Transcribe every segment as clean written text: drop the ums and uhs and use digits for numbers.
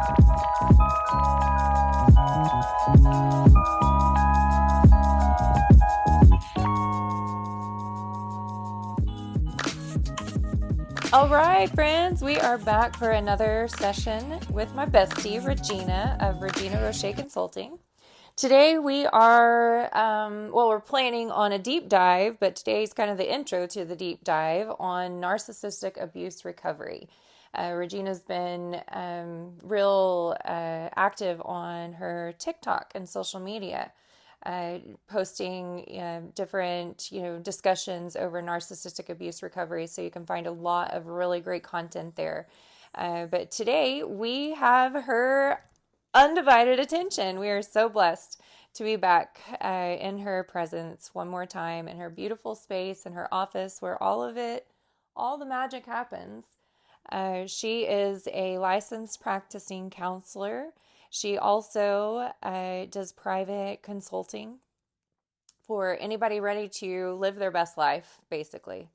All right, friends, we are back for another session with my bestie, Regina, of Regina Roche Consulting. Today we are, we're planning on a deep dive, but today's kind of the intro to the deep dive on narcissistic abuse recovery. Regina's been real active on her TikTok and social media, posting different discussions over narcissistic abuse recovery, so you can find a lot of really great content there. But today we have her undivided attention. We are so blessed to be back in her presence one more time, in her beautiful space, in her office where all the magic happens. She is a licensed practicing counselor. She also does private consulting for anybody ready to live their best life, basically.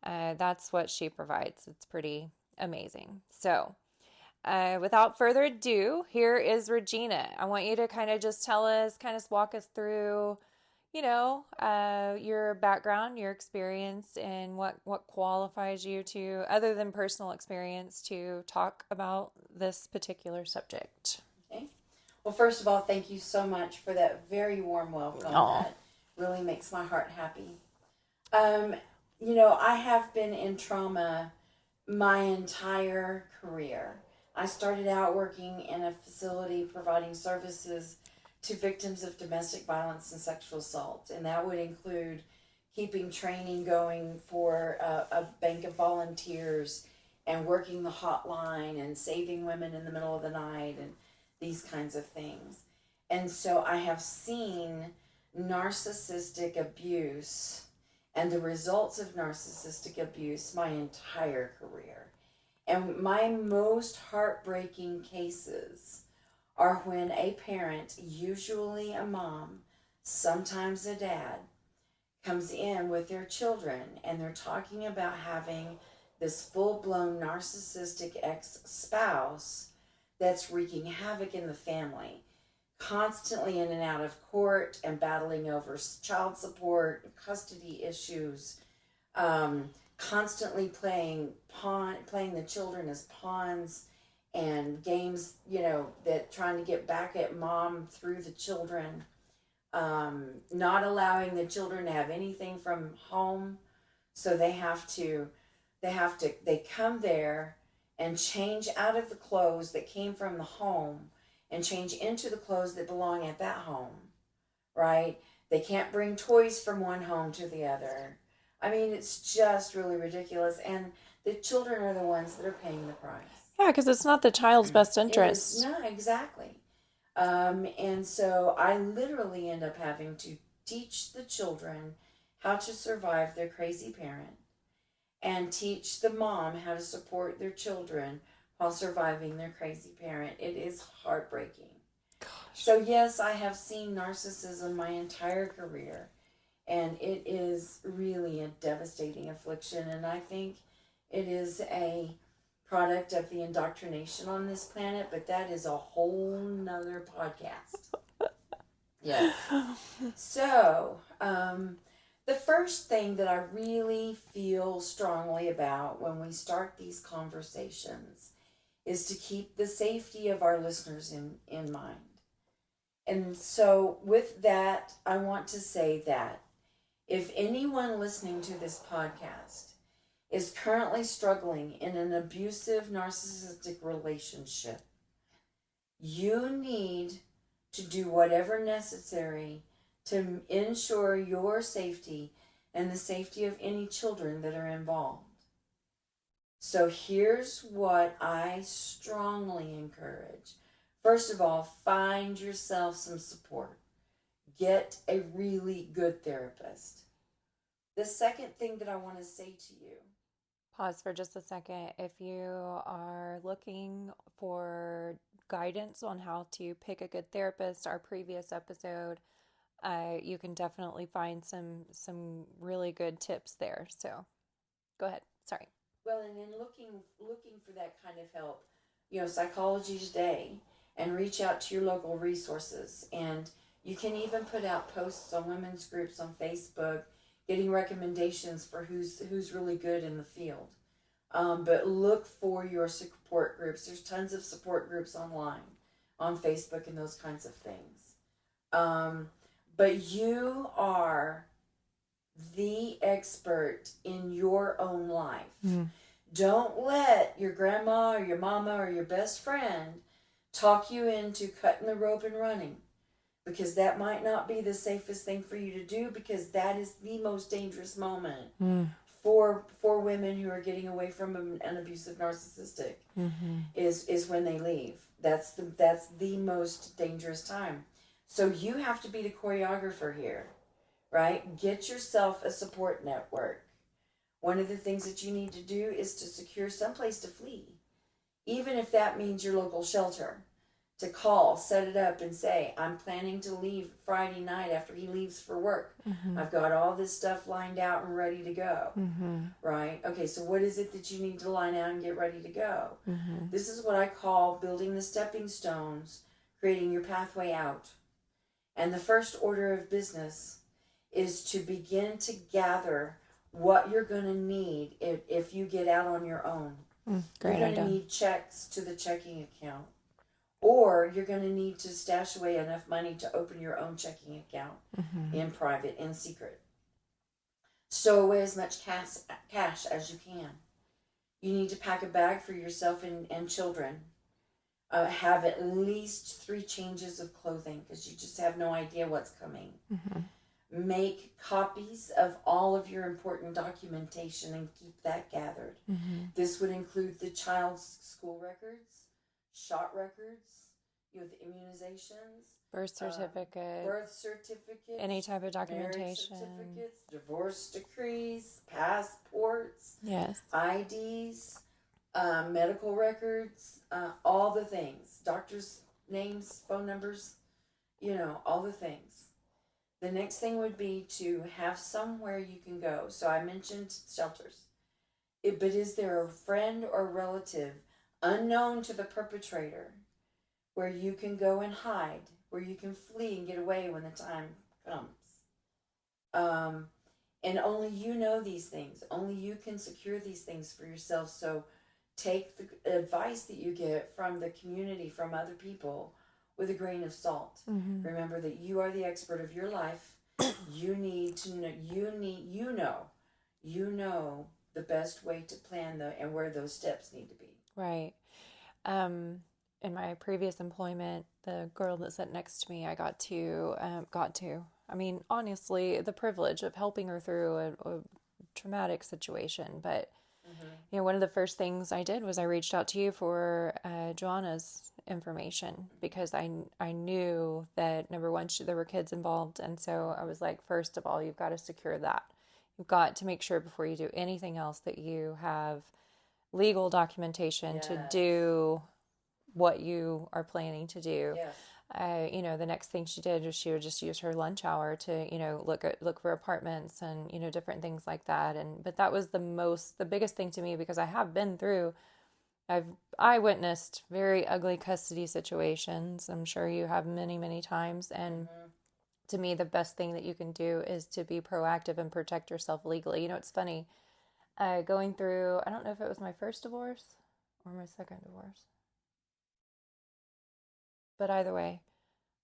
That's what she provides. It's pretty amazing. So, without further ado, here is Regina. I want you to kind of just walk us through, your background, your experience, and what qualifies you to, other than personal experience, to talk about this particular subject. Okay. Well, first of all, thank you so much for that very warm welcome. Aww. That really makes my heart happy. I have been in trauma my entire career. I started out working in a facility providing services to victims of domestic violence and sexual assault, and that would include keeping training going for a bank of volunteers and working the hotline and saving women in the middle of the night and these kinds of things. And so I have seen narcissistic abuse and the results of narcissistic abuse my entire career. And my most heartbreaking cases are when a parent, usually a mom, sometimes a dad, comes in with their children and they're talking about having this full-blown narcissistic ex-spouse that's wreaking havoc in the family, constantly in and out of court and battling over child support, custody issues, constantly playing the children as pawns and games, that trying to get back at mom through the children, not allowing the children to have anything from home, so they come there and change out of the clothes that came from the home and change into the clothes that belong at that home, right? They can't bring toys from one home to the other. I mean, it's just really ridiculous. And the children are the ones that are paying the price. Yeah, because it's not the child's best interest. No, exactly. And so I literally end up having to teach the children how to survive their crazy parent and teach the mom how to support their children while surviving their crazy parent. It is heartbreaking. Gosh. So yes, I have seen narcissism my entire career, and it is really a devastating affliction, and I think it is a product of the indoctrination on this planet, but that is a whole nother podcast. Yes. So, the first thing that I really feel strongly about when we start these conversations is to keep the safety of our listeners in mind. And so with that, I want to say that if anyone listening to this podcast is currently struggling in an abusive narcissistic relationship, you need to do whatever necessary to ensure your safety and the safety of any children that are involved. So here's what I strongly encourage. First of all, find yourself some support. Get a really good therapist. The second thing that I want to say to you. Pause for just a second. If you are looking for guidance on how to pick a good therapist, our previous episode, you can definitely find some really good tips there. So go ahead. Sorry. Well, and in looking for that kind of help, Psychology Today, and reach out to your local resources. And you can even put out posts on women's groups on Facebook, getting recommendations for who's really good in the field. But look for your support groups. There's tons of support groups online, on Facebook and those kinds of things. But you are the expert in your own life. Mm. Don't let your grandma or your mama or your best friend talk you into cutting the rope and running, because that might not be the safest thing for you to do, because that is the most dangerous moment for women who are getting away from an abusive narcissistic. Mm-hmm. is when they leave. That's the most dangerous time. So you have to be the choreographer here, right? Get yourself a support network. One of the things that you need to do is to secure someplace to flee, even if that means your local shelter. To call, set it up, and say, I'm planning to leave Friday night after he leaves for work. Mm-hmm. I've got all this stuff lined out and ready to go. Mm-hmm. Right? Okay, so what is it that you need to line out and get ready to go? Mm-hmm. This is what I call building the stepping stones, creating your pathway out. And the first order of business is to begin to gather what you're going to need if you get out on your own. Great idea. You're going to need checks to the checking account. Or you're going to need to stash away enough money to open your own checking account in private, in secret. Stow away as much cash as you can. You need to pack a bag for yourself and children. Have at least 3 changes of clothing, because you just have no idea what's coming. Mm-hmm. Make copies of all of your important documentation and keep that gathered. Mm-hmm. This would include the child's school records, shot records, the immunizations, birth certificate, any type of documentation, marriage certificates, divorce decrees, passports, yes, IDs, medical records, all the things, doctors' names, phone numbers, all the things. The next thing would be to have somewhere you can go. So I mentioned shelters. But is there a friend or relative unknown to the perpetrator where you can go and hide, where you can flee and get away when the time comes? And only you know these things. Only you can secure these things for yourself. So take the advice that you get from the community, from other people, with a grain of salt. Mm-hmm. Remember that you are the expert of your life. You need to know, you know the best way to plan and where those steps need to be. Right. In my previous employment, the girl that sat next to me, I got to, I mean, honestly, the privilege of helping her through a traumatic situation. But, one of the first things I did was I reached out to you for Joanna's information, because I knew that, number one, there were kids involved. And so I was like, first of all, you've got to secure that. You've got to make sure before you do anything else that you have legal documentation to do what you are planning to do. Yes. The next thing she did was she would just use her lunch hour to, look for apartments and, different things like that. But that was the biggest thing to me, because I witnessed very ugly custody situations. I'm sure you have many, many times. And to me, the best thing that you can do is to be proactive and protect yourself legally. It's funny, going through, I don't know if it was my first divorce or my second divorce. But either way,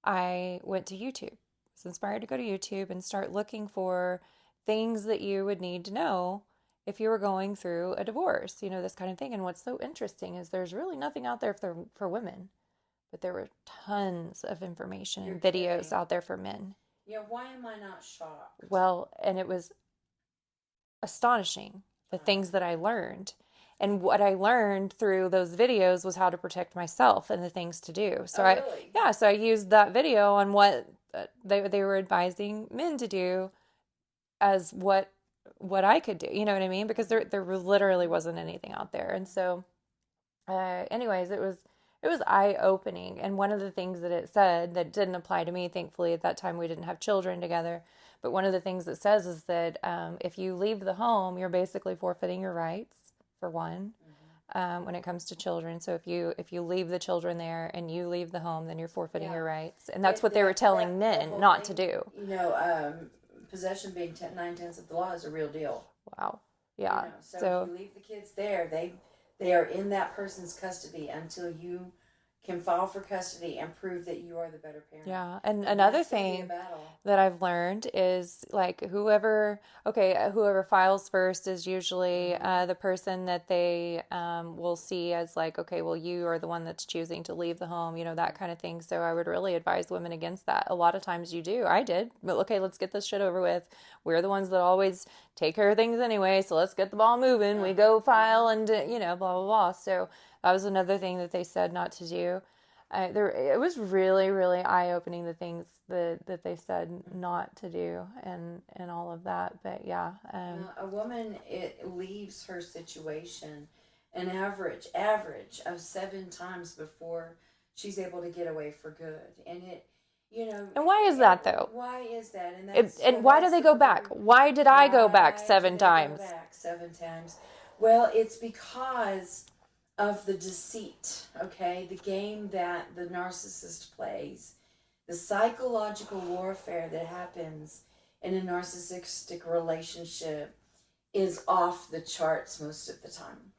I went to YouTube. I was inspired to go to YouTube and start looking for things that you would need to know if you were going through a divorce, this kind of thing. And what's so interesting is there's really nothing out there for women, but there were tons of information and videos out there for men. Yeah, why am I not shocked? Well, and it was astonishing, the things that I learned. And what I learned through those videos was how to protect myself and the things to do. So so I used that video on what they were advising men to do as what I could do. You know what I mean? Because there literally wasn't anything out there. And so, anyways, it was eye-opening. And one of the things that it said that didn't apply to me, thankfully at that time we didn't have children together, but one of the things it says is that if you leave the home, you're basically forfeiting your rights, for one. when it comes to children. So if you leave the children there and you leave the home, then you're forfeiting Yeah. your rights. And that's what they were telling The men whole not to thing, do. possession being 9/10 of the law is a real deal. Wow. Yeah. So if So you leave the kids there, they are in that person's custody until you can file for custody and prove that you are the better parent. yeah. And And another that's going to be a thing battle. that I've learned is like whoever files first is usually the person that they will see as like, okay, well, you are the one that's choosing to leave the home, that kind of thing. So I would really advise women against that. A lot of times you do. I did. But okay, let's get this shit over with. We're the ones that always take care of things anyway. So let's get the ball moving. We go file and, blah, blah, blah. So that was another thing that they said not to do. It was really, really eye-opening, the things that they said not to do and all of that. But yeah, A woman, it leaves her situation an average of 7 times before she's able to get away for good. And and why is that though? why is that? And And why do they go back? Why did I go back why 7 do they go times? back 7 times? Well, it's because of the deceit, okay? The game that the narcissist plays, the psychological warfare that happens in a narcissistic relationship is off the charts most of the time.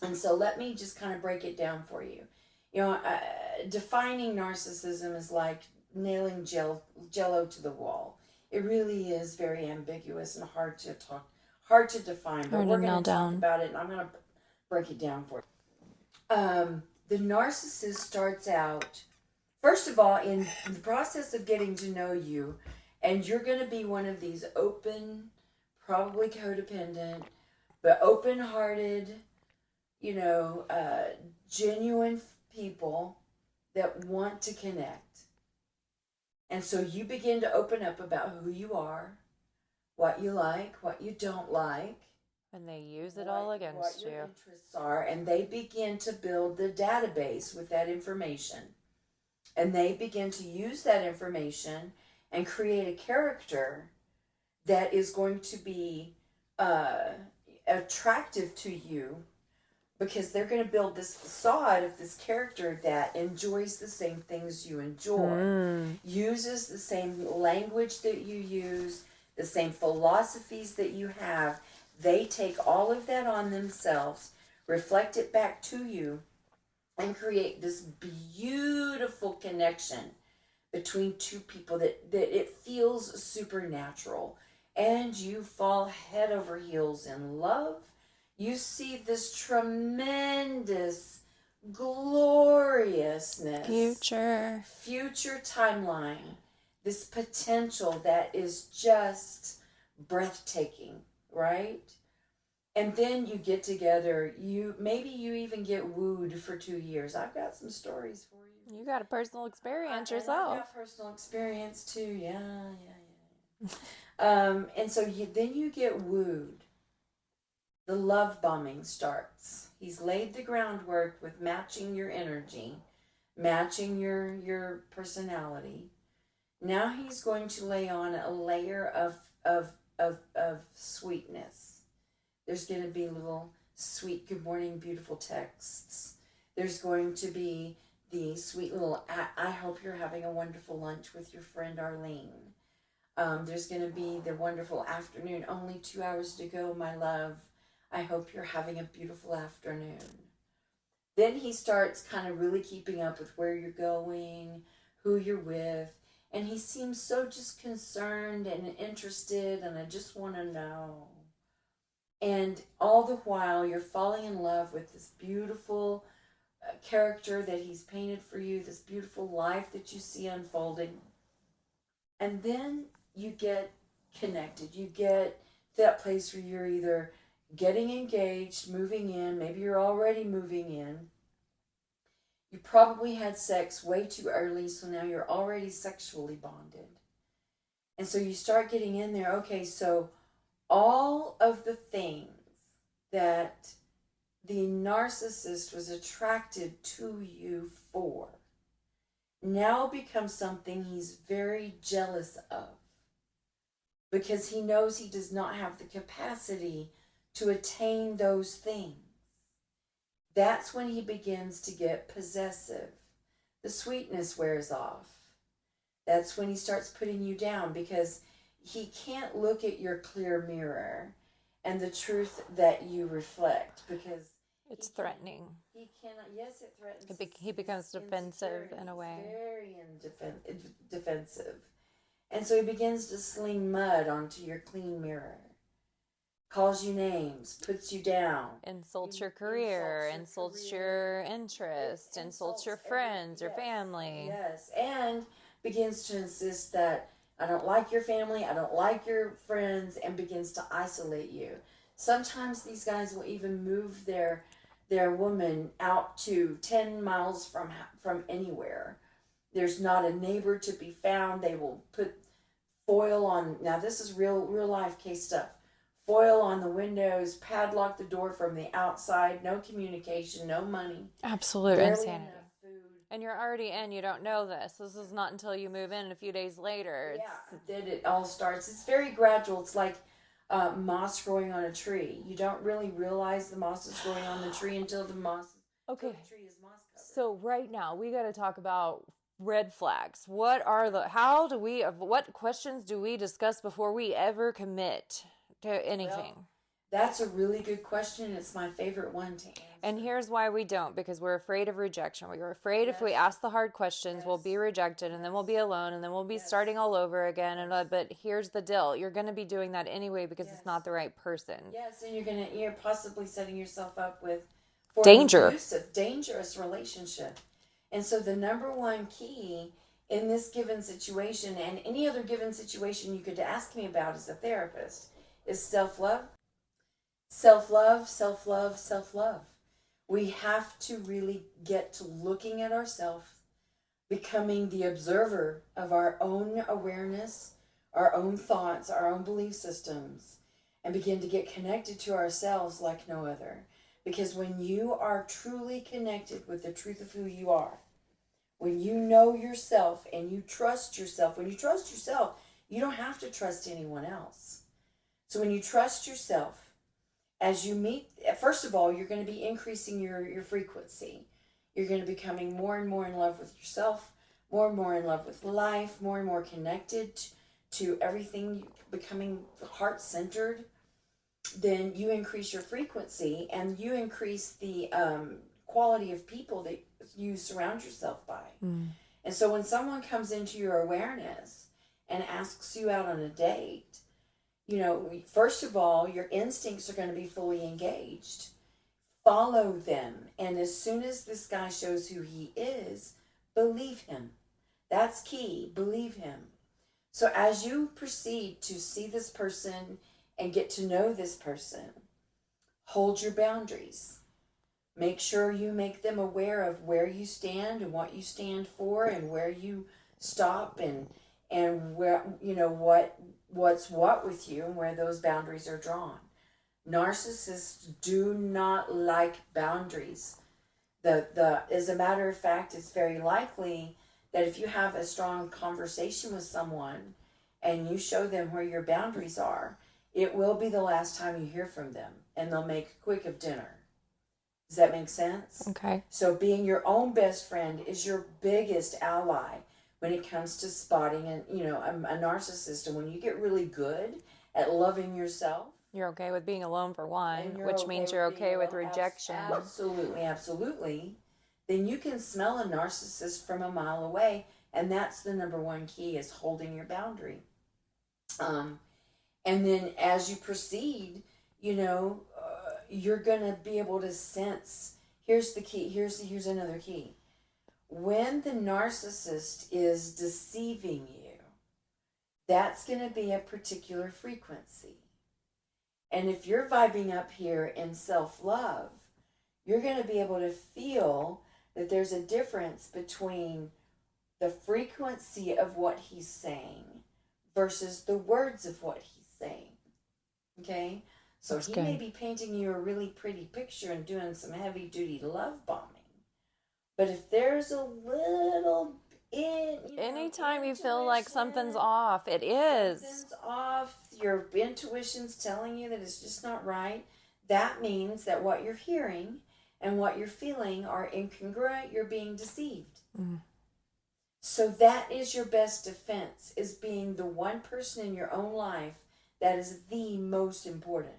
And so let me just kind of break it down for you. Defining narcissism is like nailing jello to the wall. It really is very ambiguous and hard to define. But we're going to talk about it, and I'm going to break it down for you. The narcissist starts out, first of all, in the process of getting to know you, and you're going to be one of these open, probably codependent, but open-hearted, genuine people that want to connect. And so you begin to open up about who you are, what you like, what you don't like. And they use it all against what you. your interests are, and they begin to build the database with that information. And they begin to use that information and create a character that is going to be attractive to you, because they're going to build this facade of this character that enjoys the same things you enjoy, uses the same language that you use, the same philosophies that you have. They take all of that on themselves, reflect it back to you, and create this beautiful connection between two people that it feels supernatural. And you fall head over heels in love. You see this tremendous gloriousness. Future timeline. This potential that is just breathtaking, right? And then you get together, maybe you even get wooed for 2 years. I've got some stories for you. You got a personal experience yourself. I've got personal experience too, yeah. And so then you get wooed. The love bombing starts. He's laid the groundwork with matching your energy, matching your personality. Now he's going to lay on a layer of sweetness. There's going to be little sweet good morning beautiful texts. There's going to be the sweet little I hope you're having a wonderful lunch with your friend Arlene. There's going to be the wonderful afternoon, only 2 hours to go, my love. I hope you're having a beautiful afternoon. Then he starts kind of really keeping up with where you're going, who you're with, and he seems so just concerned and interested, and I just want to know. And all the while, you're falling in love with this beautiful character that he's painted for you, this beautiful life that you see unfolding. And then you get connected. You get to that place where you're either getting engaged, moving in, maybe you're already moving in. You probably had sex way too early, so now you're already sexually bonded. And so you start getting in there, okay, so all of the things that the narcissist was attracted to you for now becomes something he's very jealous of, because he knows he does not have the capacity to attain those things. That's when he begins to get possessive. The sweetness wears off. That's when he starts putting you down because he can't look at your clear mirror and the truth that you reflect because It's he can threatening. he cannot. Yes, it threatens He becomes his defensive in a insecurities. way. Very defensive, and so he begins to sling mud onto your clean mirror, calls you names, puts you down, Insults your career, insults your interest, insults your friends, your yes, family. yes, and begins to insist that I don't like your family, I don't like your friends, and begins to isolate you. Sometimes these guys will even move their woman out to 10 miles from anywhere. There's not a neighbor to be found. They will put foil on. Now this is real life case stuff. Foil on the windows, padlock the door from the outside, no communication, no money, Absolute barely insanity. enough food. And you're already in, you don't know this. This is not until you move in a few days later. Yeah, that it all starts. It's very gradual. It's like moss growing on a tree. You don't really realize the moss is growing on the tree until the Okay. tree is moss covered. So right now we got to talk about red flags. What questions do we discuss before we ever commit to anything? Well, that's a really good question. It's my favorite one to answer. And here's why we don't, because we're afraid of rejection. We're afraid if we ask the hard questions, we'll be rejected, and then we'll be alone, and then we'll be starting all over again. And but here's the deal: you're going to be doing that anyway because it's not the right person. Yes, and you're possibly setting yourself up for Danger. an abusive, dangerous relationship. And so the number one key in this given situation and any other given situation you could ask me about as a therapist is self-love. Self-love, self-love, self-love. We have to really get to looking at ourselves, becoming the observer of our own awareness, our own thoughts, our own belief systems, and begin to get connected to ourselves like no other. Because when you are truly connected with the truth of who you are, when you know yourself and you trust yourself, when you trust yourself, you don't have to trust anyone else. So when you trust yourself, as you meet, first of all, you're going to be increasing your frequency. You're going to be becoming more and more in love with yourself, more and more in love with life, more and more connected to everything, becoming heart-centered. Then you increase your frequency and you increase the quality of people that you surround yourself by. And so when someone comes into your awareness and asks you out on a date, first of all, your instincts are going to be fully engaged. Follow them. And as soon as this guy shows who he is, believe him. That's key. Believe him. So as you proceed to see this person and get to know this person, hold your boundaries. Make sure you make them aware of where you stand and what you stand for and where you stop and where, what's what with you and where those boundaries are drawn. Narcissists do not like boundaries. As a matter of fact, it's very likely that if you have a strong conversation with someone and you show them where your boundaries are, it will be the last time you hear from them and they'll make quick of dinner. Does that make sense? Okay. So being your own best friend is your biggest ally when it comes to spotting a narcissist. And when you get really good at loving yourself, you're okay with being alone for one, which means you're okay with rejection. Absolutely, absolutely. Then you can smell a narcissist from a mile away, and that's the number one key, is holding your boundary. And then as you proceed, you're going to be able to sense. Here's the key. Here's another key. When the narcissist is deceiving you, that's going to be a particular frequency. And if you're vibing up here in self-love, you're going to be able to feel that there's a difference between the frequency of what he's saying versus the words of what he's saying. Okay? So That's he good. may be painting you a really pretty picture and doing some heavy-duty love bombing. But if there's a little anytime you feel like something's off, it is. Something's off, your intuition's telling you that it's just not right, that means that what you're hearing and what you're feeling are incongruent, you're being deceived. Mm. So that is your best defense, is being the one person in your own life that is the most important.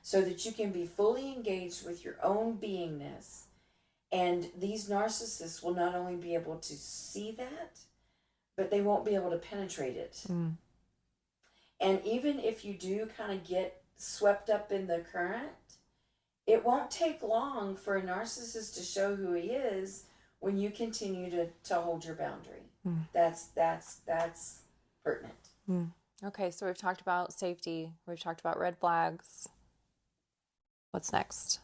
So that you can be fully engaged with your own beingness. And these narcissists will not only be able to see that, but they won't be able to penetrate it. And even if you do kind of get swept up in the current, it won't take long for a narcissist to show who he is when you continue to hold your boundary. That's pertinent. Okay, so we've talked about safety. We've talked about red flags. What's next?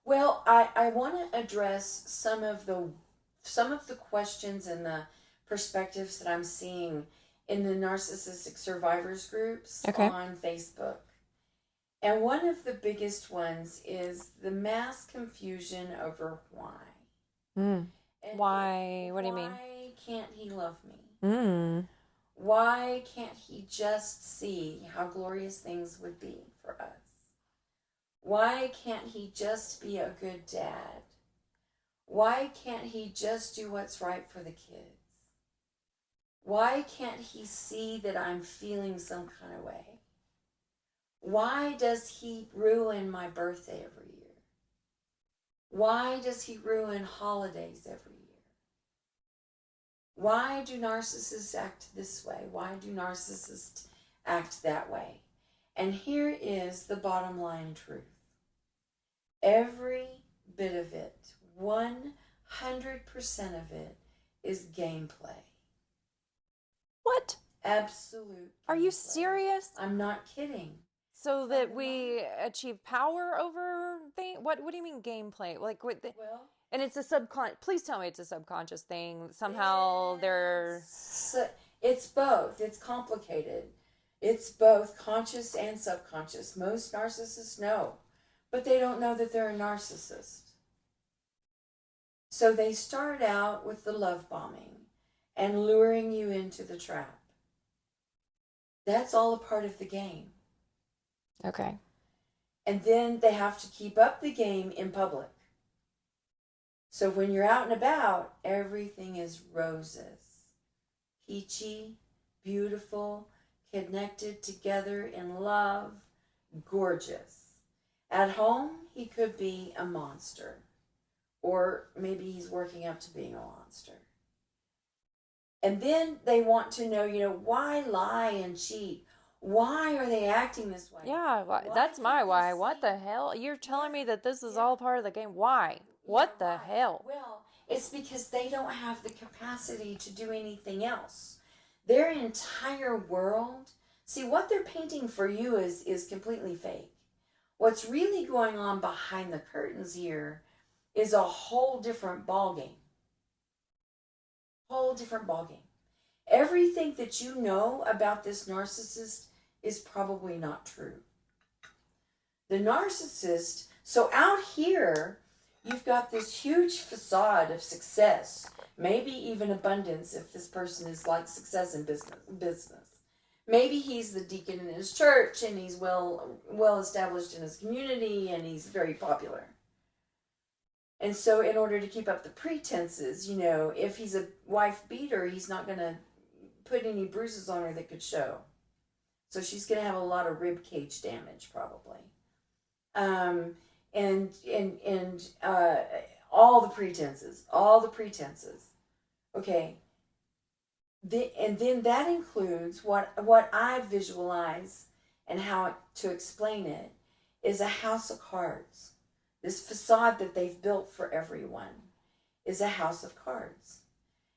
Well, I want to address some of the questions and the perspectives that I'm seeing in the narcissistic survivors groups on Facebook. And one of the biggest ones is the mass confusion over why. Why? What do you mean? Why can't he love me? Why can't he just see how glorious things would be for us? Why can't he just be a good dad? Why can't he just do what's right for the kids? Why can't he see that I'm feeling some kind of way? Why does he ruin my birthday every year? Why does he ruin holidays every year? Why do narcissists act this way? Why do narcissists act that way? And here is the bottom line truth. Every bit of it, 100% of it, is gameplay. What? Absolute. Are you gameplay. serious? I'm not kidding. So that we achieve power over things? What do you mean gameplay? Like what? Well, and it's a subconscious. Please tell me it's a subconscious thing. Somehow they're. It's both. It's complicated. It's both conscious and subconscious. Most narcissists know, but they don't know that they're a narcissist. So they start out with the love bombing and luring you into the trap. That's all a part of the game. Okay. And then they have to keep up the game in public. So when you're out and about, everything is roses. Peachy, beautiful, connected together in love, gorgeous. At home, he could be a monster. Or maybe he's working up to being a monster. And then they want to know, why lie and cheat? Why are they acting this way? Yeah, that's my why. What the hell? You're telling me that this is all part of the game. Why? What the hell? Well, it's because they don't have the capacity to do anything else. Their entire world, see, what they're painting for you is completely fake. What's really going on behind the curtains here is a whole different ballgame. Whole different ballgame. Everything that you know about this narcissist is probably not true. The narcissist, so out here, you've got this huge facade of success, maybe even abundance if this person is like success in business. Maybe he's the deacon in his church and he's well established in his community and he's very popular. And so in order to keep up the pretenses, if he's a wife beater, he's not going to put any bruises on her that could show. So she's going to have a lot of rib cage damage probably. And all the pretenses. Okay. And then that includes what I visualize and how to explain it is a house of cards. This facade that they've built for everyone is a house of cards.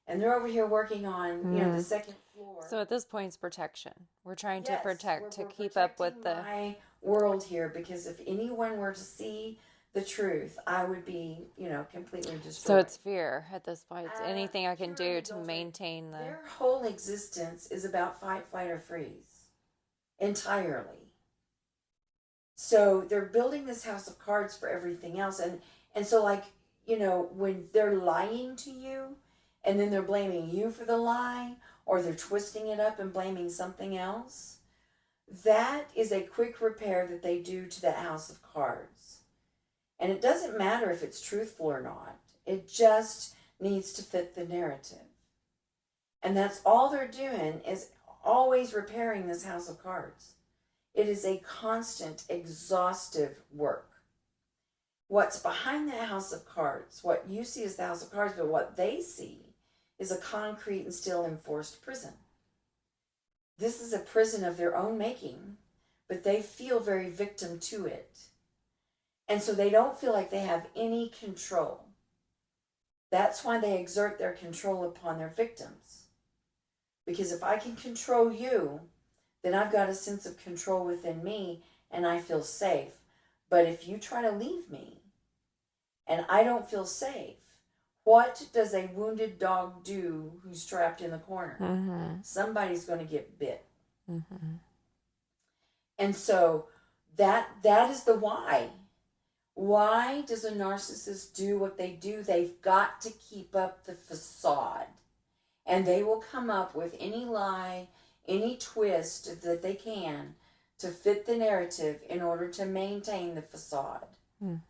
And they're over here working on, the second floor. So at this point, it's protection. We're trying to protect, to keep up with the... my world here, because if anyone were to see the truth, I would be, completely destroyed. So it's fear at this point. It's anything I can do to maintain the... Their whole existence is about fight, flight, or freeze. Entirely. So they're building this house of cards for everything else. And so when they're lying to you and then they're blaming you for the lie or they're twisting it up and blaming something else, that is a quick repair that they do to that house of cards. And it doesn't matter if it's truthful or not. It just needs to fit the narrative. And that's all they're doing, is always repairing this house of cards. It is a constant, exhaustive work. What's behind that house of cards, what you see is the house of cards, but what they see is a concrete and steel enforced prison. This is a prison of their own making, but they feel very victim to it. And so they don't feel like they have any control. That's why they exert their control upon their victims. Because if I can control you, then I've got a sense of control within me and I feel safe. But if you try to leave me and I don't feel safe, what does a wounded dog do who's trapped in the corner? Mm-hmm. Somebody's going to get bit. Mm-hmm. And so that is the why. Why does a narcissist do what they do? They've got to keep up the facade. And they will come up with any lie, any twist that they can to fit the narrative in order to maintain the facade. Mm.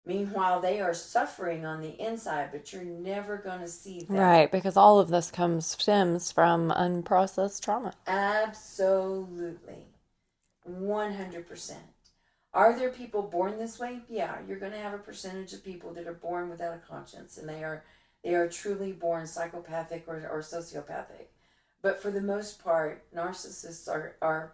Meanwhile, they are suffering on the inside, but you're never going to see that. Right, because all of this stems from unprocessed trauma. Absolutely. 100%. Are there people born this way? Yeah, you're going to have a percentage of people that are born without a conscience, and they are truly born psychopathic or sociopathic. But for the most part, narcissists are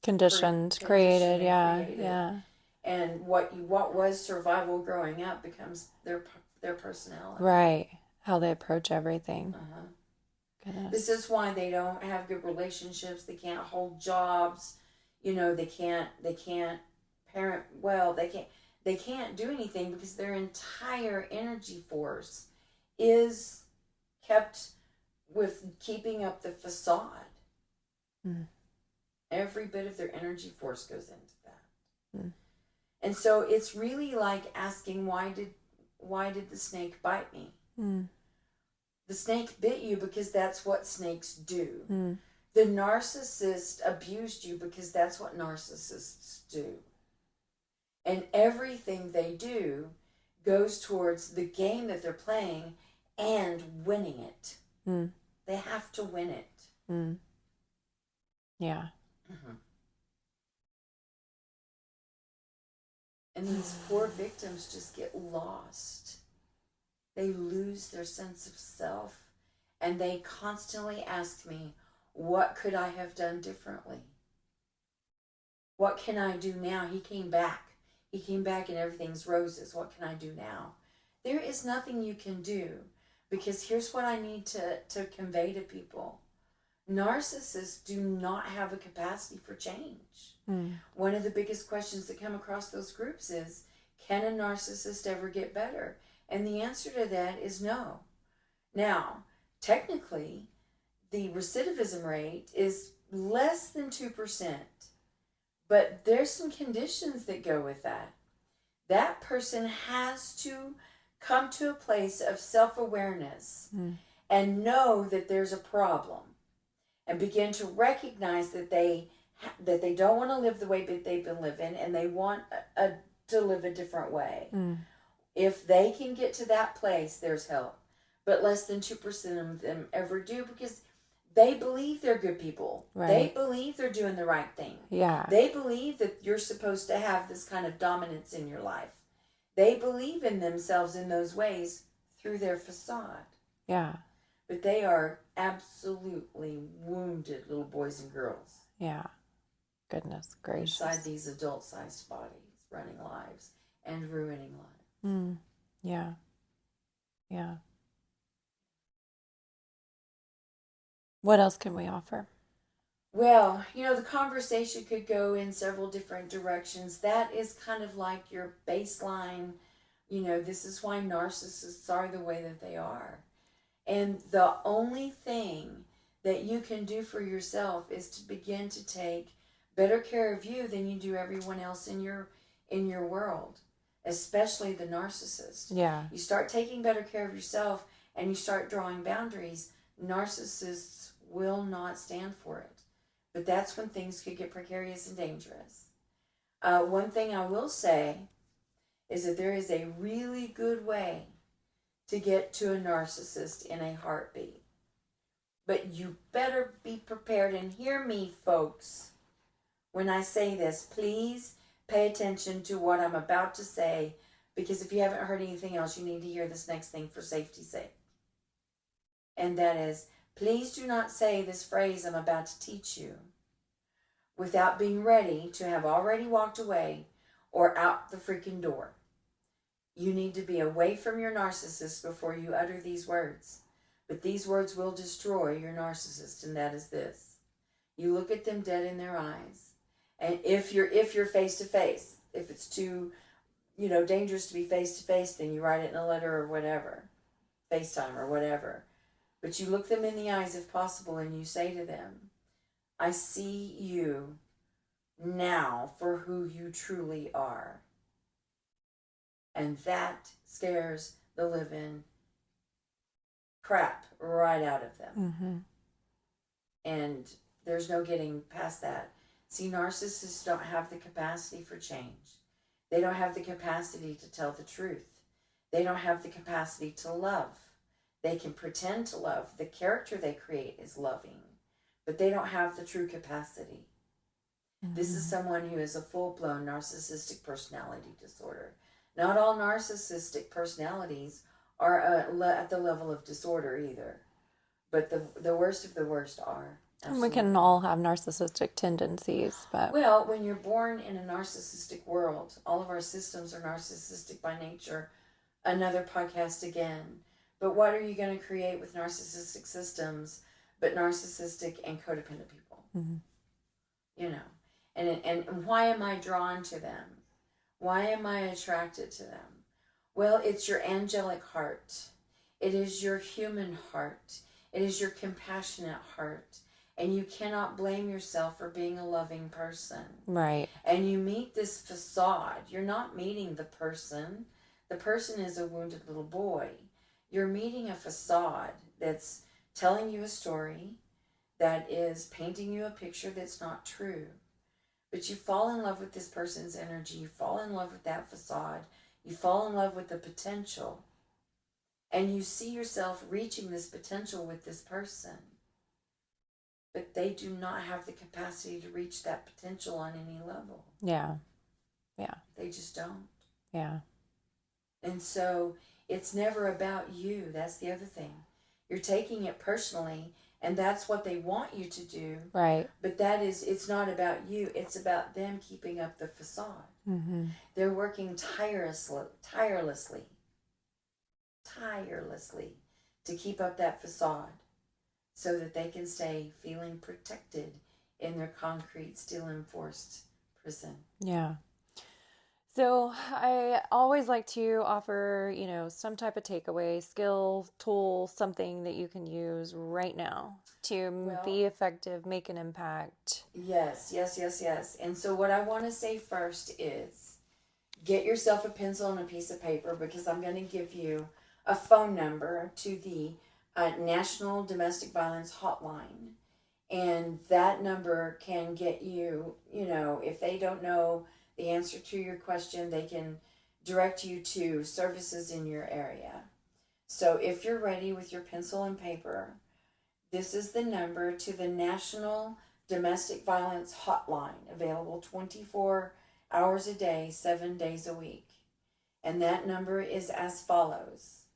Conditioned, created, yeah. And what was survival growing up becomes their personality. Right, how they approach everything. Uh-huh. Goodness. This is why they don't have good relationships. They can't hold jobs. They can't parent well. They can't do anything because their entire energy force is kept with keeping up the facade. Mm. Every bit of their energy force goes into that. Mm. And so it's really like asking, why did the snake bite me? Mm. The snake bit you because that's what snakes do. Mm. The narcissist abused you because that's what narcissists do. And everything they do goes towards the game that they're playing and winning it. Mm. They have to win it. Mm. Yeah. Mm-hmm. And these poor victims just get lost. They lose their sense of self. And they constantly ask me, what could I have done differently? What can I do now? He came back. He came back and everything's roses. What can I do now? There is nothing you can do, because here's what I need to convey to people. Narcissists do not have a capacity for change. Mm. One of the biggest questions that come across those groups is, can a narcissist ever get better? And the answer to that is no. Now, technically, the recidivism rate is less than 2%. But there's some conditions that go with that. That person has to come to a place of self-awareness and know that there's a problem, and begin to recognize that they don't want to live the way that they've been living, and they want to live a different way. Mm. If they can get to that place, there's help. But less than 2% of them ever do, because they believe they're good people. Right. They believe they're doing the right thing. Yeah. They believe that you're supposed to have this kind of dominance in your life. They believe in themselves in those ways through their facade. Yeah. But they are absolutely wounded little boys and girls. Yeah. Goodness gracious. Inside these adult-sized bodies, running lives and ruining lives. Mm. Yeah. Yeah. What else can we offer? Well, the conversation could go in several different directions. That is kind of like your baseline. This is why narcissists are the way that they are. And the only thing that you can do for yourself is to begin to take better care of you than you do everyone else in your world, especially the narcissist. Yeah. You start taking better care of yourself and you start drawing boundaries, narcissists will not stand for it. But that's when things could get precarious and dangerous. One thing I will say is that there is a really good way to get to a narcissist in a heartbeat. But you better be prepared, and hear me, folks, when I say this. Please pay attention to what I'm about to say, because if you haven't heard anything else, you need to hear this next thing for safety's sake. And that is, please do not say this phrase I'm about to teach you without being ready to have already walked away or out the freaking door. You need to be away from your narcissist before you utter these words. But these words will destroy your narcissist, and that is this. You look at them dead in their eyes. And if you're face to face, if it's too, dangerous to be face to face, then you write it in a letter or whatever, FaceTime or whatever. But you look them in the eyes if possible, and you say to them, I see you now for who you truly are. And that scares the living crap right out of them. Mm-hmm. And there's no getting past that. See, narcissists don't have the capacity for change. They don't have the capacity to tell the truth. They don't have the capacity to love. They can pretend to love. The character they create is loving, but they don't have the true capacity. Mm-hmm. This is someone who has a full-blown narcissistic personality disorder. Not all narcissistic personalities are at the level of disorder either, but the worst of the worst are. Absolutely. We can all have narcissistic tendencies, but... Well, when you're born in a narcissistic world, all of our systems are narcissistic by nature. Another podcast again. But what are you going to create with narcissistic systems but narcissistic and codependent people? Mm-hmm. And why am I drawn to them? Why am I attracted to them? Well, it's your angelic heart. It is your human heart. It is your compassionate heart. And you cannot blame yourself for being a loving person. Right. And you meet this facade. You're not meeting the person. The person is a wounded little boy. You're meeting a facade that's telling you a story, that is painting you a picture that's not true. But you fall in love with this person's energy. You fall in love with that facade. You fall in love with the potential. And you see yourself reaching this potential with this person. But they do not have the capacity to reach that potential on any level. Yeah. Yeah. They just don't. Yeah. And so it's never about you. That's the other thing. You're taking it personally, and that's what they want you to do. Right. But it's not about you. It's about them keeping up the facade. Mm-hmm. They're working tirelessly to keep up that facade so that they can stay feeling protected in their concrete, steel-enforced prison. Yeah. So I always like to offer, some type of takeaway, skill, tool, something that you can use right now to be effective, make an impact. Yes. And so what I want to say first is get yourself a pencil and a piece of paper, because I'm going to give you a phone number to the National Domestic Violence Hotline. And that number can get you, if they don't know the answer to your question, they can direct you to services in your area. So if you're ready with your pencil and paper, this is the number to the National Domestic Violence Hotline, available 24 hours a day, 7 days a week. And that number is as follows.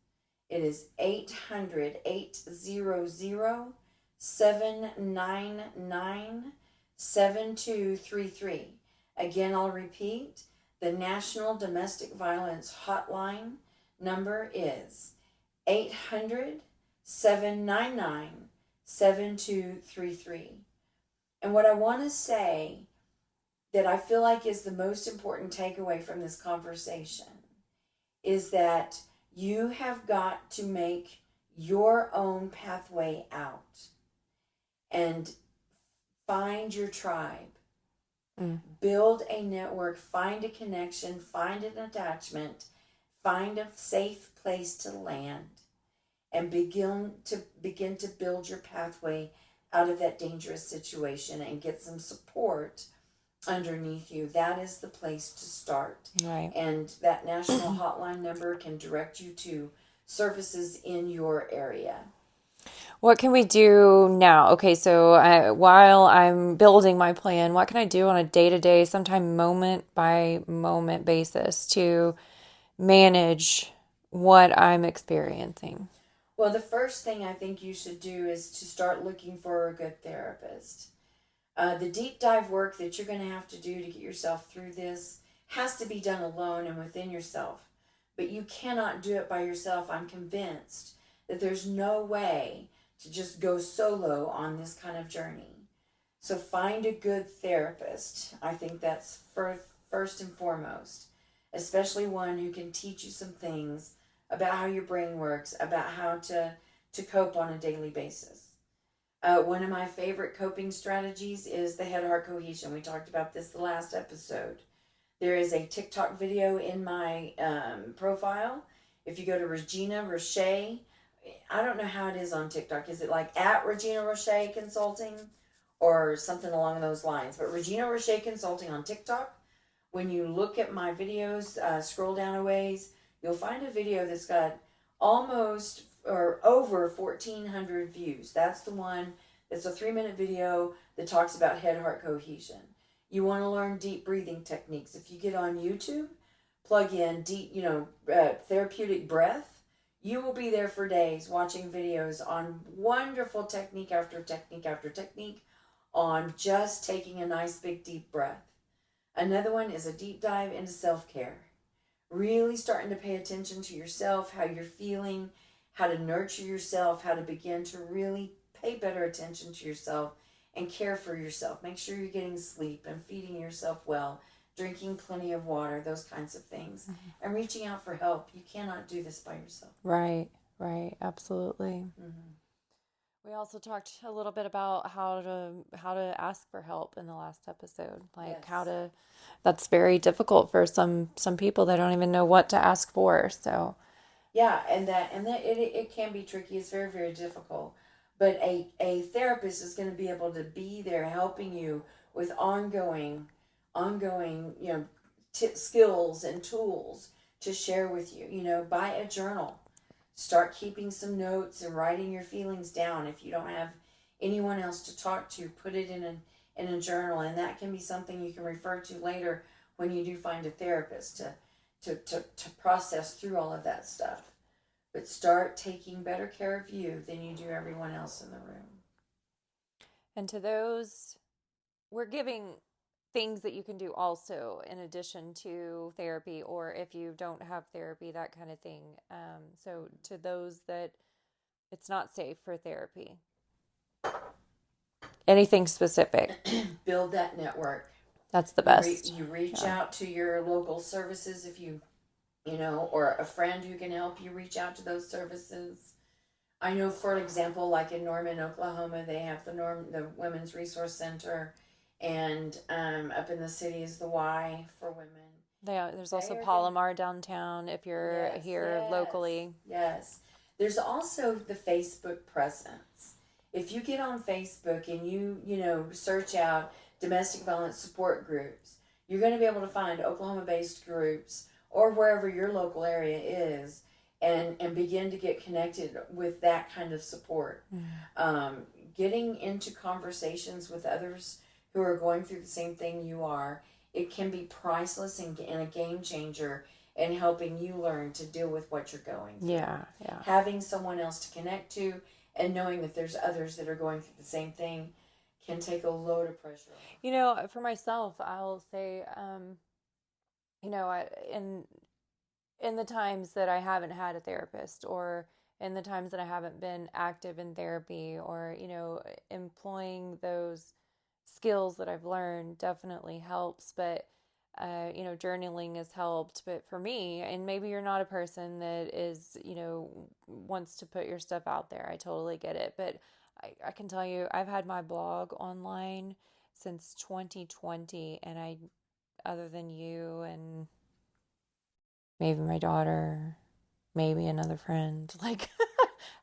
It is 800-800-799-7233. Again, I'll repeat. The National Domestic Violence Hotline number is 800-799-7233. And what I want to say that I feel like is the most important takeaway from this conversation is that you have got to make your own pathway out and find your tribe. Build a network, find a connection, find an attachment, find a safe place to land, and begin to build your pathway out of that dangerous situation and get some support underneath you, that is the place to start. Right. And that national hotline number can direct you to services in your area. What can we do now? Okay, so while I'm building my plan, what can I do on a day-to-day, sometime moment by moment basis to manage what I'm experiencing? Well, the first thing I think you should do is to start looking for a good therapist. The deep dive work that you're going to have to do to get yourself through this has to be done alone and within yourself. But you cannot do it by yourself. I'm convinced that there's no way to just go solo on this kind of journey. So find a good therapist. I think that's first and foremost, especially one who can teach you some things about how your brain works, about how to cope on a daily basis. One of my favorite coping strategies is the head-heart cohesion. We talked about this the last episode. There is a TikTok video in my profile. If you go to Regina Roche, I don't know how it is on TikTok. Is it like at Regina Roche Consulting or something along those lines? But Regina Roche Consulting on TikTok, when you look at my videos, scroll down a ways, you'll find a video that's got almost or over 1,400 views. That's the one. It's a 3-minute video that talks about head-heart cohesion. You want to learn deep breathing techniques. If you get on YouTube, plug in deep, therapeutic breath, you will be there for days watching videos on wonderful technique after technique after technique on just taking a nice big deep breath. Another one is a deep dive into self-care. Really starting to pay attention to yourself, how you're feeling, how to nurture yourself, how to begin to really pay better attention to yourself and care for yourself. Make sure you're getting sleep and feeding yourself well, drinking plenty of water, those kinds of things, and reaching out for help. You cannot do this by yourself. Right, absolutely. Mm-hmm. We also talked a little bit about how to ask for help in the last episode, like Yes. that's very difficult for some people that don't even know what to ask for. So Yeah, and it can be tricky. It's very, very difficult. But a therapist is going to be able to be there helping you with ongoing, skills and tools to share with you. Buy a journal. Start keeping some notes and writing your feelings down. If you don't have anyone else to talk to, put it in a journal, and that can be something you can refer to later when you do find a therapist to process through all of that stuff. But start taking better care of you than you do everyone else in the room. and to those, we're giving things that you can do also in addition to therapy, or if you don't have therapy, that kind of thing. So to those that it's not safe for therapy, anything specific, Build that network. that's the best. You reach out to your local services if or a friend who can help you reach out to those services. I know, for example, like in Norman, Oklahoma, they have the Women's Resource Center, and up in the city is the Y for Women. There's also Palomar downtown if you're here locally. Yes. There's also the Facebook presence. If you get on Facebook and you search out domestic violence support groups, you're going to be able to find Oklahoma-based groups or wherever your local area is, and begin to get connected with that kind of support. Getting into conversations with others who are going through the same thing you are, it can be priceless and a game changer in helping you learn to deal with what you're going through. Yeah. Having someone else to connect to and knowing that there's others that are going through the same thing can take a load of pressure off. For myself, I'll say, in the times that I haven't had a therapist, or in the times that I haven't been active in therapy, or, employing those skills that I've learned definitely helps. But, journaling has helped. But for me, and maybe you're not a person that is, wants to put your stuff out there. I totally get it. But I can tell you, I've had my blog online since 2020, and other than you and maybe my daughter, maybe another friend,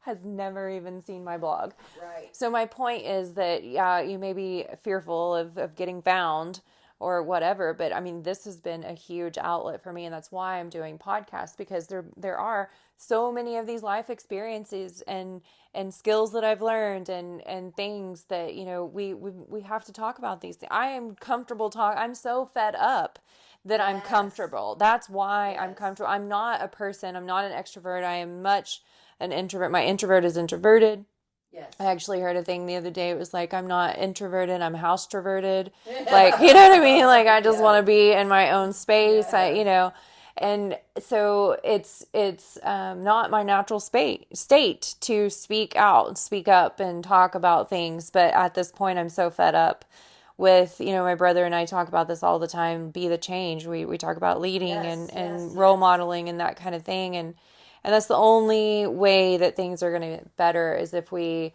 has never even seen my blog. Right. So my point is that, you may be fearful of getting found or whatever. But I mean, this has been a huge outlet for me, and that's why I'm doing podcasts, because there are so many of these life experiences and skills that I've learned, and things that, you know, we have to talk about these things. I am comfortable I'm so fed up that I'm Yes. comfortable. That's why I'm Yes. comfortable. I'm not a person, I'm not an extrovert. I am much an introvert. My introvert is introverted. I Yes. actually heard a thing the other day. It was like, I'm not introverted, I'm house troverted. Like, you know what I mean? Like, I just want Yes. to be in my own space. You Yes. know, and so it's not my natural state to speak out and speak up and talk about things. But at this point, I'm so fed up with, you know, my brother and I talk about this all the time. Be the change. We talk about leading Yes. Yes. and role Yes. modeling and that kind of thing. And that's the only way that things are going to get better, is if we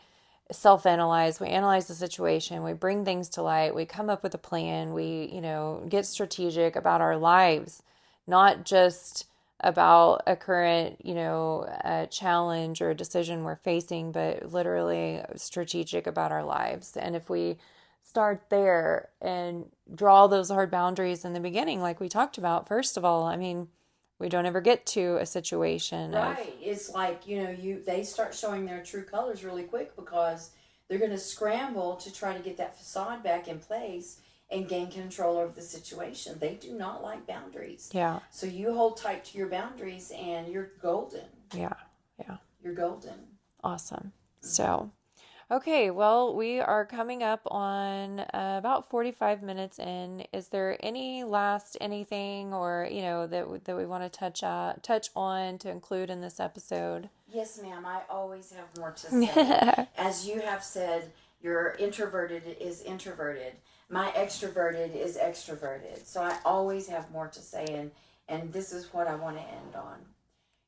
self-analyze, we analyze the situation, we bring things to light, we come up with a plan, we, you know, get strategic about our lives, not just about a current, you know, challenge or decision we're facing, but literally strategic about our lives. And if we start there and draw those hard boundaries in the beginning, like we talked about, first of all, I mean, we don't ever get to a situation of, Right. It's like, they start showing their true colors really quick, because they're going to scramble to try to get that facade back in place and gain control over the situation. They do not like boundaries. yeah, So you hold tight to your boundaries and you're golden. yeah, yeah. You're golden. Awesome. So, okay, well, we are coming up on about 45 minutes in. Is there any last anything, or, you know, that we want to touch on to include in this episode? Yes, ma'am. I always have more to say. As you have said, your introverted is introverted. My extroverted is extroverted. So I always have more to say, and this is what I want to end on.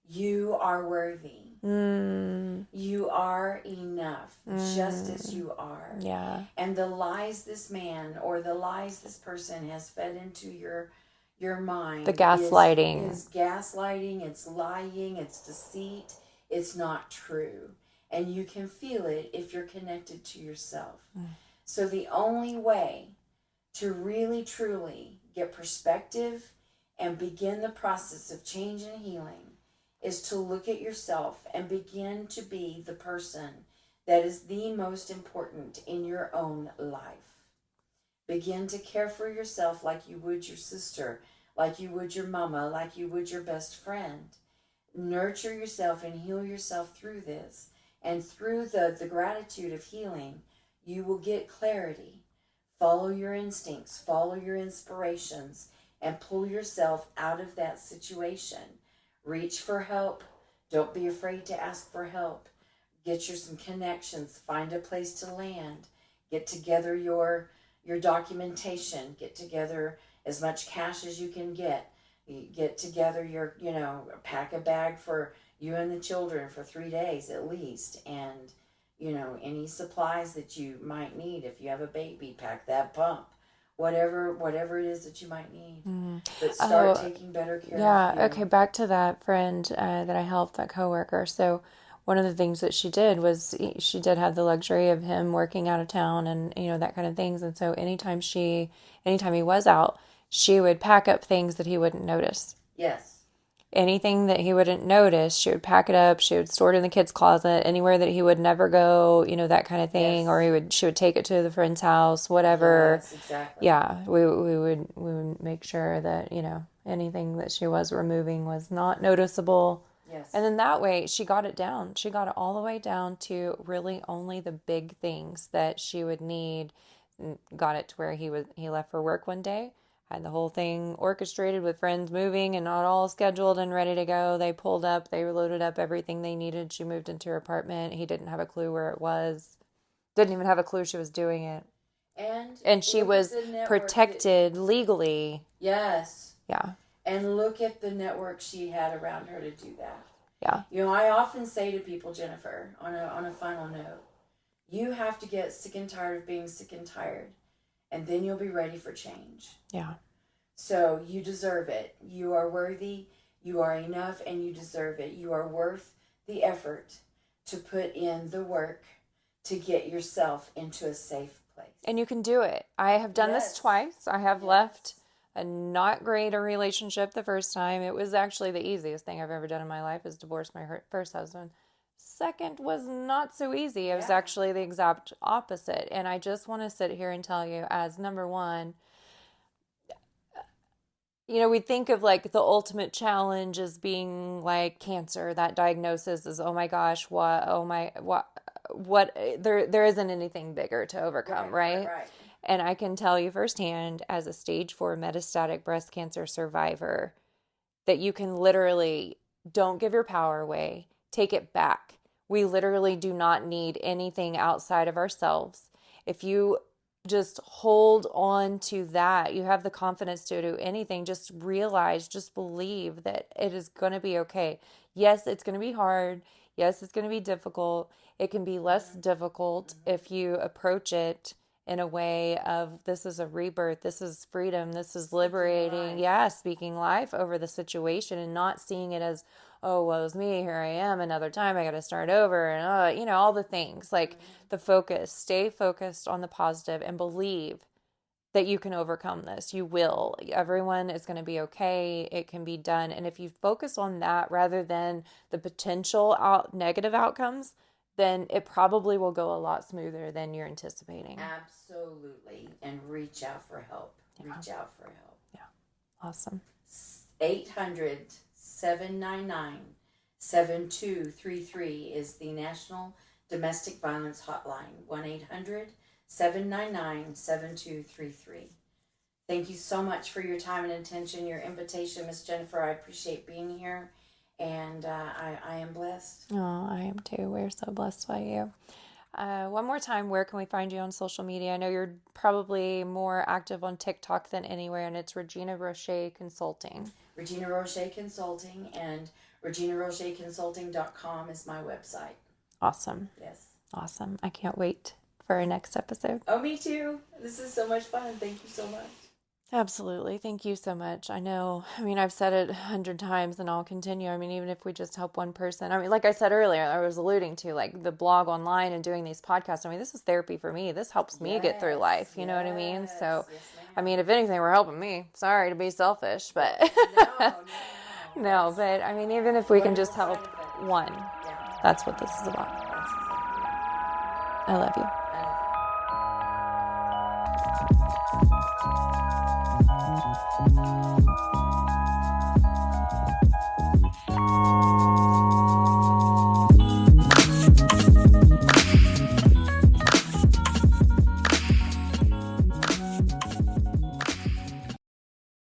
You are worthy. You are enough, just as you are. Yeah. And the lies this man or the lies this person has fed into your mind, The gaslighting. is gaslighting, it's lying, it's deceit, it's not true. And you can feel it if you're connected to yourself. So the only way to really truly get perspective and begin the process of change and healing is to look at yourself and begin to be the person that is the most important in your own life. Begin to care for yourself like you would your sister, like you would your mama, like you would your best friend. Nurture yourself and heal yourself through this. And through the gratitude of healing, you will get clarity. Follow your instincts, follow your inspirations, and pull yourself out of that situation. Reach for help. Don't be afraid to ask for help. Get some connections. Find a place to land. Get together your documentation. Get together as much cash as you can get. Get together pack a bag for you and the children for 3 days at least. And, any supplies that you might need. If you have a baby, pack that pump. Whatever it is that you might need. But start taking better care of you. Okay, back to that friend that I helped, that coworker. So one of the things that she did was she did have the luxury of him working out of town and, you know, that kind of things. And so anytime he was out, she would pack up things that he wouldn't notice. Yes. Anything that he wouldn't notice, she would pack it up. She would store it in the kids' closet, anywhere that he would never go, you know, that kind of thing. Yes. Or she would take it to the friend's house, whatever. Yes, exactly. Yeah, we would make sure that, you know, anything that she was removing was not noticeable. Yes. And then that way she got it down. She got it all the way down to really only the big things that she would need. Got it to where he left for work one day, had the whole thing orchestrated with friends moving and not all scheduled and ready to go. They pulled up, they loaded up everything they needed. She moved into her apartment. He didn't have a clue where it was. Didn't even have a clue she was doing it. And she was protected legally. Yes. Yeah. And look at the network she had around her to do that. Yeah. You know, I often say to people, Jennifer, on a final note, you have to get sick and tired of being sick and tired, and then you'll be ready for change. Yeah. So you deserve it. You are worthy, you are enough, and you deserve it. You are worth the effort to put in the work to get yourself into a safe place. And you can do it. I have done this Yes. twice. I have Yes. left a not great a relationship the first time. It was actually the easiest thing I've ever done in my life is divorce my first husband. Second was not so easy. It was Yeah. actually the exact opposite. And I just want to sit here and tell you, as number one, we think of like the ultimate challenge as being like cancer. That diagnosis is, oh my gosh, what, there isn't anything bigger to overcome, right? Right. And I can tell you firsthand, as a stage 4 metastatic breast cancer survivor, that you can literally, don't give your power away, take it back. We literally do not need anything outside of ourselves. If you just hold on to that, you have the confidence to do anything. Just realize, just believe that it is going to be okay. Yes, it's going to be hard. Yes, it's going to be difficult. It can be less difficult if you approach it in a way of, this is a rebirth, this is freedom, this is liberating. Yeah, speaking life over the situation and not seeing it as, oh, well, it's me, here I am, another time, I got to start over, and all the things. Like the focus, stay focused on the positive and believe that you can overcome this. You will. Everyone is going to be okay. It can be done. And if you focus on that rather than the potential negative outcomes, then it probably will go a lot smoother than you're anticipating. Absolutely. And reach out for help. Yeah. Reach out for help. Yeah. Awesome. 800-799-7233 is the National Domestic Violence Hotline. 1-800-799-7233. Thank you so much for your time and attention, your invitation, Miss Jennifer. I appreciate being here. And I am blessed. Oh, I am too. We're so blessed by you. One more time, where can we find you on social media? I know you're probably more active on TikTok than anywhere, and it's Regina Roche Consulting. Regina Roche Consulting, and reginarocheconsulting.com is my website. Awesome. Yes. Awesome. I can't wait for our next episode. Oh, me too. This is so much fun. Thank you so much. Absolutely. Thank you so much. I know, I've said it 100 times and I'll continue. Even if we just help one person. Like I said earlier, I was alluding to like the blog online and doing these podcasts. This is therapy for me. This helps me get through life. You know what I mean? So, yes, if anything, we're helping me. Sorry to be selfish, but no, but even if we can just help one, that's what this is about. I love you.